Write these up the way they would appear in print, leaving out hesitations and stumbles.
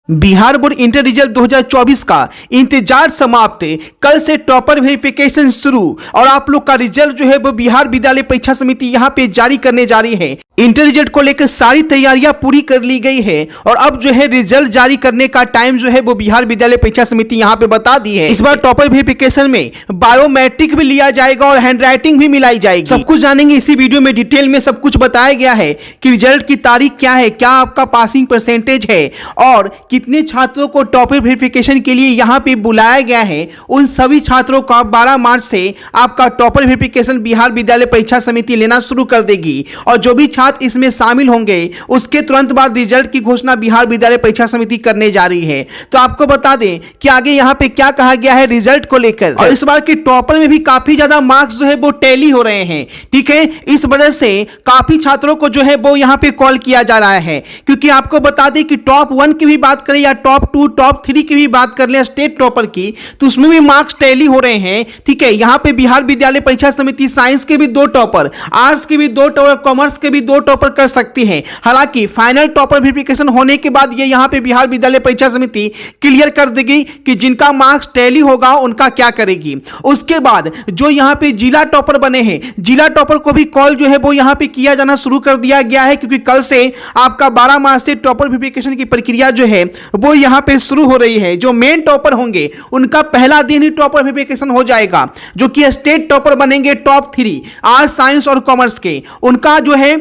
Bihar board inter result 2024 का इंतजार समाप्त। कल से टॉपर वेरिफिकेशन शुरू और आप लोग का रिजल्ट जो है वो बिहार विद्यालय परीक्षा समिति यहाँ पे जारी करने जा रही है। इंटर रिजल्ट को लेकर सारी तैयारियां पूरी कर ली गई है और अब जो है रिजल्ट जारी करने का टाइम जो है वो बिहार विद्यालय परीक्षा समिति यहाँ पे बता दी है। इस बार टॉपर वेरिफिकेशन में बायोमेट्रिक भी लिया जाएगा और हैंडराइटिंग भी मिलाई जाएगी। सब कुछ जानेंगे इसी वीडियो में, डिटेल में सब कुछ बताया गया है कि रिजल्ट की तारीख क्या है, क्या आपका पासिंग परसेंटेज है और कितने छात्रों को टॉपर वेरिफिकेशन के लिए यहाँ पे बुलाया गया है। उन सभी छात्रों का 12 मार्च से आपका टॉपर वेरिफिकेशन बिहार विद्यालय परीक्षा समिति लेना शुरू कर देगी और जो भी छात्र इसमें शामिल होंगे उसके तुरंत बाद रिजल्ट की घोषणा बिहार विद्यालय परीक्षा समिति करने जा रही है। तो आपको बता दें कि आगे यहाँ पे क्या कहा गया है रिजल्ट को लेकर। और इस बार के टॉपर में भी काफी ज्यादा मार्क्स जो है वो टैली हो रहे हैं, ठीक है। इस वजह से काफी छात्रों को जो है वो यहाँ पे कॉल किया जा रहा है, क्योंकि आपको बता दें कि टॉप 1 की भी बात करें या टॉप 2 टॉप 3 की भी बात कर ले स्टेट टॉपर की, तो उसमें भी मार्क्स टैली हो रहे हैं, ठीक है। यहाँ पे बिहार विद्यालय परीक्षा समिति साइंस के भी 2 टॉपर, आर्ट्स के भी 2 टॉपर, कॉमर्स के भी 2 टॉपर कर सकती है। हालांकि फाइनल टॉपर वेरिफिकेशन होने के बाद ये यहाँ पे बिहार विद्यालय परीक्षा समिति क्लियर कर देगी कि जिनका मार्क्स टैली होगा उनका क्या करेगी। उसके बाद जो यहाँ पे जिला टॉपर बने हैं, जिला टॉपर को भी कॉल जो है वो यहाँ पे किया जाना शुरू कर दिया गया है, क्योंकि कल से आपका 12 मार्च से टॉपर वेरिफिकेशन की प्रक्रिया जो है वो यहाँ पे शुरू हो रही है। जो मेन टॉपर होंगे उनका पहला दिन ही टॉपर वेरिफिकेशन हो जाएगा। जो कि स्टेट टॉपर बनेंगे टॉप 3 आर्ट्स साइंस और कॉमर्स के, उनका जो है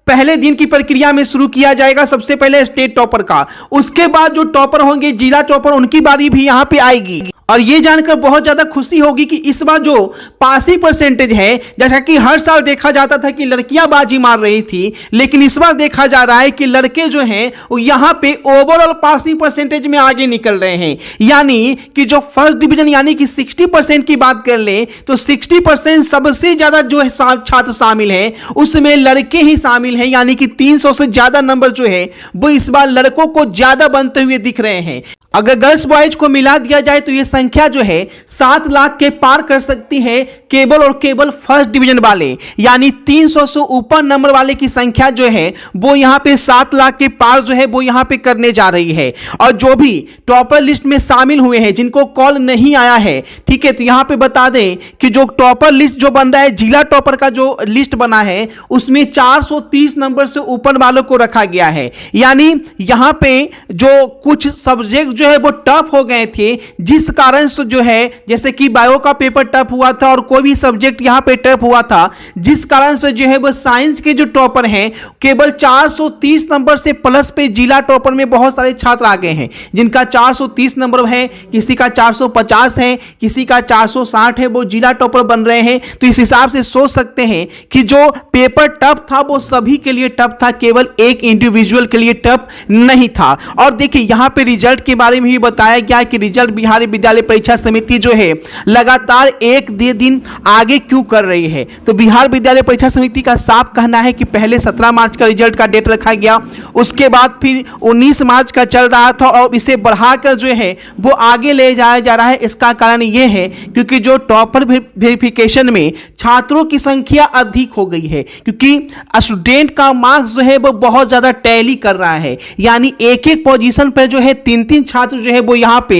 पहले दिन की प्रक्रिया में शुरू किया जाएगा, सबसे पहले स्टेट टॉपर का। उसके बाद जो टॉपर होंगे जिला टॉपर, उनकी बारी भी यहां पे आएगी। और ये जानकर बहुत ज्यादा खुशी होगी कि इस बार जो पासिंग परसेंटेज है, जैसा कि हर साल देखा जाता था कि लड़कियां बाजी मार रही थी, लेकिन इस बार देखा जा रहा है कि लड़के जो हैं वो यहाँ पे ओवरऑल पासिंग परसेंटेज में आगे निकल रहे हैं। यानी कि जो फर्स्ट डिवीजन यानी कि 60% की बात कर ले तो 60% सबसे ज्यादा जो छात्र शामिल है उसमें लड़के ही शामिल हैं। यानी कि 300 से ज्यादा नंबर जो है वो इस बार लड़कों को ज्यादा बनते हुए दिख रहे हैं। अगर गर्ल्स बॉयज को मिला दिया जाए तो ये संख्या जो है 7 लाख के पार कर सकती है केवल और केवल फर्स्ट डिवीजन वाले, यानी 300 से ऊपर नंबर वाले की संख्या जो है वो यहाँ पे 7 लाख के पार जो है वो यहाँ पे करने जा रही है। और जो भी टॉपर लिस्ट में शामिल हुए हैं जिनको कॉल नहीं आया है, ठीक है, तो यहाँ पे बता दें कि जो टॉपर लिस्ट जो बन रहा है, जिला टॉपर का जो लिस्ट बना है उसमें 430 नंबर से ऊपर वालों को रखा गया है। यानी यहाँ पे जो कुछ सब्जेक्ट जो है वो टफ हो गए थे, जिस कारण से जो है जैसे कि बायो का पेपर टफ हुआ था और कोई भी सब्जेक्ट यहां पे टफ हुआ था, जिस कारण से जो है वो साइंस के जो टॉपर हैं केवल 430 नंबर से प्लस पे जिला टॉपर में बहुत सारे छात्र आ गए हैं जिनका 430 नंबर है, किसी का 450 है, किसी का 460 है, वो जिला टॉपर बन रहे हैं। तो इस हिसाब से सोच सकते हैं कि जो पेपर टफ था वो सभी के लिए टफ था, केवल एक इंडिविजुअल के लिए टफ नहीं था। और देखिए यहां पे रिजल्ट के बारे में भी बताया गया कि रिजल्ट बिहार विद्यालय परीक्षा समिति जो है लगातार एक दिन आगे क्यों कर रही है। तो बिहार विद्यालय परीक्षा समिति का साफ कहना है कि पहले 17 मार्च का रिजल्ट का डेट रखा गया, उसके बाद फिर 19 मार्च का चल रहा था और इसे बढ़ाकर जो है वो आगे ले जाया जा रहा है। इसका कारण यह है क्योंकि जो टॉपर वेरिफिकेशन में छात्रों की संख्या अधिक हो गई है, क्योंकि स्टूडेंट का मार्क्स जो है वो बहुत ज्यादा टैली कर रहा है। यानी एक एक पोजीशन पर जो है 3-3 छात्र जो है वो यहां पे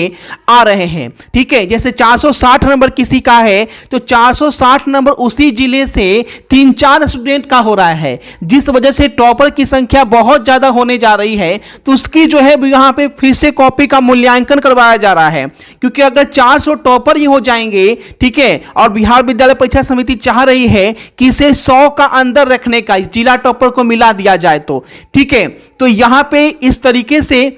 आ रहे हैं, ठीक है। जैसे 460 नंबर किसी का है तो 460 नंबर उसी जिले से 3-4 स्टूडेंट का हो रहा है, जिस वजह से टॉपर की संख्या बहुत ज्यादा होने जा रही है। तो उसकी जो है यहां पे फिर से कॉपी का मूल्यांकन करवाया जा रहा है, क्योंकि अगर 400 टॉपर ही हो जाएंगे, ठीक है, और बिहार विद्यालय परीक्षा समिति चाह रही है कि इसे 100 का अंदर रखने का, जिला टॉपर को मिला दिया जाए तो, ठीक है। तो यहां पे इस तरीके से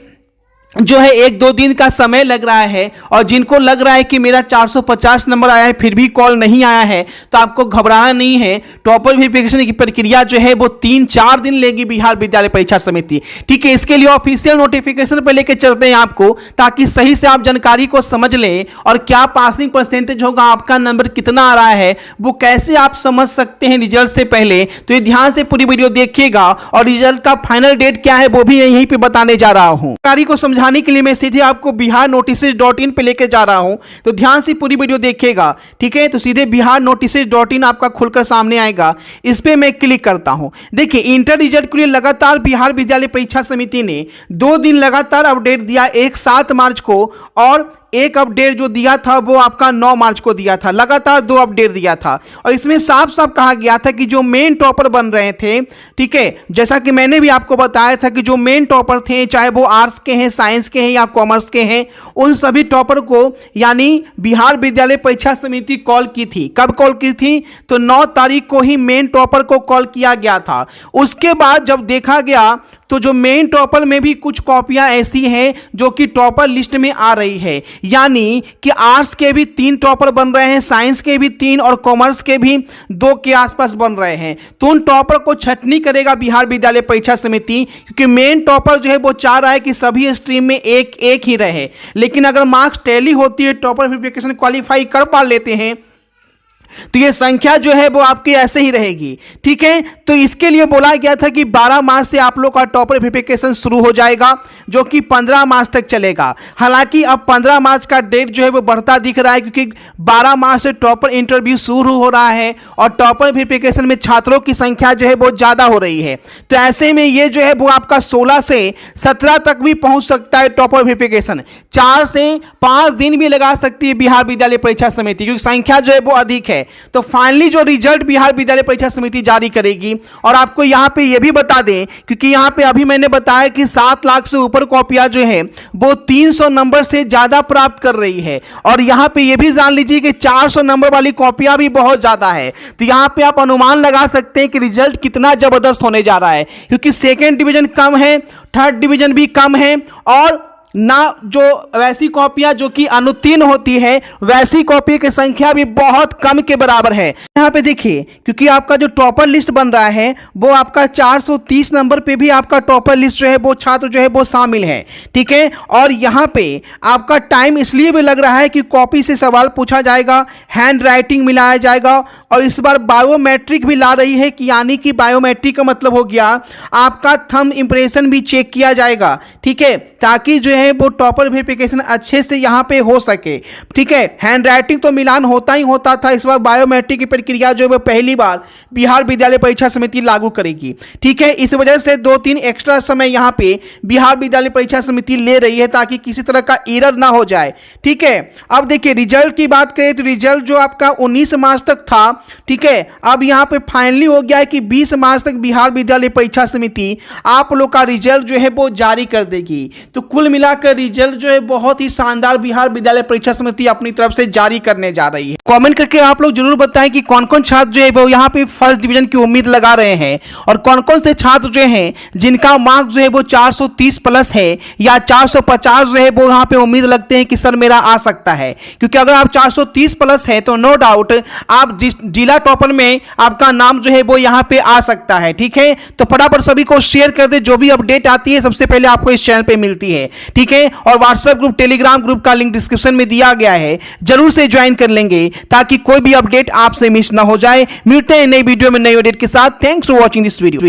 जो है 1-2 दिन का समय लग रहा है। और जिनको लग रहा है कि मेरा 450 नंबर आया है फिर भी कॉल नहीं आया है, तो आपको घबराना नहीं है। टॉपर वेरिफिकेशन की प्रक्रिया जो है वो 3-4 दिन लेगी बिहार विद्यालय परीक्षा समिति, ठीक है। इसके लिए ऑफिशियल नोटिफिकेशन पर लेके चलते हैं आपको, ताकि सही से आप जानकारी को समझ लें और क्या पासिंग परसेंटेज होगा, आपका नंबर कितना आ रहा है, वो कैसे आप समझ सकते हैं रिजल्ट से पहले। तो ये ध्यान से पूरी वीडियो देखिएगा और रिजल्ट का फाइनल डेट क्या है वो भी यहीं पे बताने जा रहा हूं। जानकारी को समझ समझाने के लिए मैं सीधे आपको biharnotices.in पे लेके जा रहा हूं, तो ध्यान से पूरी वीडियो देखिएगा। ठीक है, तो सीधे biharnotices.in आपका खुलकर सामने आएगा, इस पे मैं क्लिक करता हूं। देखिए, इंटर रिजल्ट के लिए लगातार बिहार विद्यालय परीक्षा समिति ने 2 दिन लगातार अपडेट दिया, एक 7 मार्च को और एक अपडेट जो दिया था वो आपका 9 मार्च को दिया था। लगातार 2 अपडेट दिया था और इसमें साफ साफ कहा गया था कि जो मेन टॉपर बन रहे थे, ठीक है, जैसा कि मैंने भी आपको बताया था कि जो मेन टॉपर थे, चाहे वो आर्ट्स के हैं, साइंस के हैं या कॉमर्स के हैं, उन सभी टॉपर को यानी बिहार विद्यालय परीक्षा समिति कॉल की थी। कब कॉल की थी? तो 9 तारीख को ही मेन टॉपर को कॉल किया गया था। उसके बाद जब देखा गया तो जो मेन टॉपर में भी कुछ कॉपियां ऐसी हैं जो कि टॉपर लिस्ट में आ रही है, यानी कि आर्ट्स के भी 3 टॉपर बन रहे हैं, साइंस के भी 3 और कॉमर्स के भी 2 के आसपास बन रहे हैं। तो उन टॉपर को छटनी करेगा बिहार विद्यालय परीक्षा समिति, क्योंकि मेन टॉपर जो है वो चाह रहा है कि सभी स्ट्रीम में एक ही रहे। लेकिन अगर मार्क्स टैली होती है, टॉपर वेरिफिकेशन क्वालिफाई कर पा लेते हैं, तो ये संख्या जो है वो आपकी ऐसे ही रहेगी। ठीक है, तो इसके लिए बोला गया था कि 12 मार्च से आप लोग का टॉपर वेरिफिकेशन शुरू हो जाएगा, जो कि 15 मार्च तक चलेगा। हालांकि अब 15 मार्च का डेट जो है वो बढ़ता दिख रहा है, क्योंकि 12 मार्च से टॉपर इंटरव्यू शुरू हो रहा है और टॉपर वेरिफिकेशन में छात्रों की संख्या जो है वो ज़्यादा हो रही है। तो ऐसे में ये जो है वो आपका 16 से 17 तक भी पहुंच सकता है टॉपर वेरिफिकेशन। 4 से 5 दिन भी लगा सकती है बिहार विद्यालय परीक्षा समिति, क्योंकि संख्या जो है वो अधिक है। तो फाइनली जो रिजल्ट बिहार विद्यालय परीक्षा समिति जारी करेगी, और आपको यहां पे ये भी बता दें, क्योंकि यहां पे अभी मैंने बताया कि 7 लाख से ऊपर कॉपियां जो है वो 300 नंबर से ज्यादा प्राप्त कर रही है, और यहां पे ये भी जान लीजिए कि 400 नंबर वाली कॉपियां भी बहुत ज्यादा है। तो यहां पे आप अनुमान लगा सकते हैं कि रिजल्ट कितना जबरदस्त होने जा रहा है, क्योंकि सेकेंड डिवीजन कम है, थर्ड डिवीजन भी कम है, और ना जो वैसी कॉपियां जो कि अनुत्तीर्ण होती है, वैसी कॉपी की संख्या भी बहुत कम के बराबर है। यहाँ पे देखिए, क्योंकि आपका जो टॉपर लिस्ट बन रहा है वो आपका 430 नंबर पे भी आपका टॉपर लिस्ट जो है वो छात्र जो है वो शामिल है। ठीक है, और यहाँ पे आपका टाइम इसलिए भी लग रहा है कि कॉपी से सवाल पूछा जाएगा, हैंड राइटिंग मिलाया जाएगा, और इस बार बायोमेट्रिक भी ला रही है, कि यानी कि बायोमेट्रिक का मतलब हो गया आपका थंब इंप्रेशन भी चेक किया जाएगा। ठीक है, ताकि जो है वो टॉपर वेरिफिकेशन अच्छे से यहां पे हो सके। ठीक है, हैंड राइटिंग तो मिलान होता ही होता था, इस बार बायोमेट्रिक की प्रक्रिया जो है वो पहली बार बिहार विद्यालय परीक्षा समिति लागू करेगी। ठीक है, इस वजह से 2-3 एक्स्ट्रा समय यहां पे बिहार विद्यालय परीक्षा समिति ले रही है, ताकि किसी तरह का एरर ना हो जाए। ठीक है, अब देखिए रिजल्ट की बात करें तो रिजल्ट जो आपका 19 मार्च तक था, ठीक है, अब यहां पे फाइनली हो गया है कि 20 मार्च तक बिहार विद्यालय परीक्षा समिति आप लोग का रिजल्ट जो है वो जारी कर देगी। तो कुल मिलाकर रिजल्ट जो है बहुत ही शानदार बिहार विद्यालय परीक्षा समिति अपनी तरफ से जारी करने जा रही है। कमेंट करके आप लोग जरूर बताएं कि कौन कौन छात्र जो है वो यहाँ पे फर्स्ट डिवीजन की उम्मीद लगा रहे हैं, और कौन कौन से छात्र जो हैं जिनका मार्क जो है वो 430 प्लस है या 450 जो है वो यहाँ पे उम्मीद लगते हैं कि सर मेरा आ सकता है। क्योंकि अगर आप 430 प्लस है तो नो डाउट आप जिला टॉपर में आपका नाम जो है वो यहाँ पे आ सकता है। ठीक है, तो फटाफट सभी को शेयर कर दे, जो भी अपडेट आती है सबसे पहले आपको इस चैनल पे मिलती है। ठीक है, और व्हाट्सएप ग्रुप, टेलीग्राम ग्रुप का लिंक डिस्क्रिप्शन में दिया गया है, जरूर से ज्वाइन कर लेंगे ताकि कोई भी अपडेट आपसे मिस ना हो जाए। मिलते हैं नई वीडियो में नई अपडेट के साथ। Thanks for watching this video.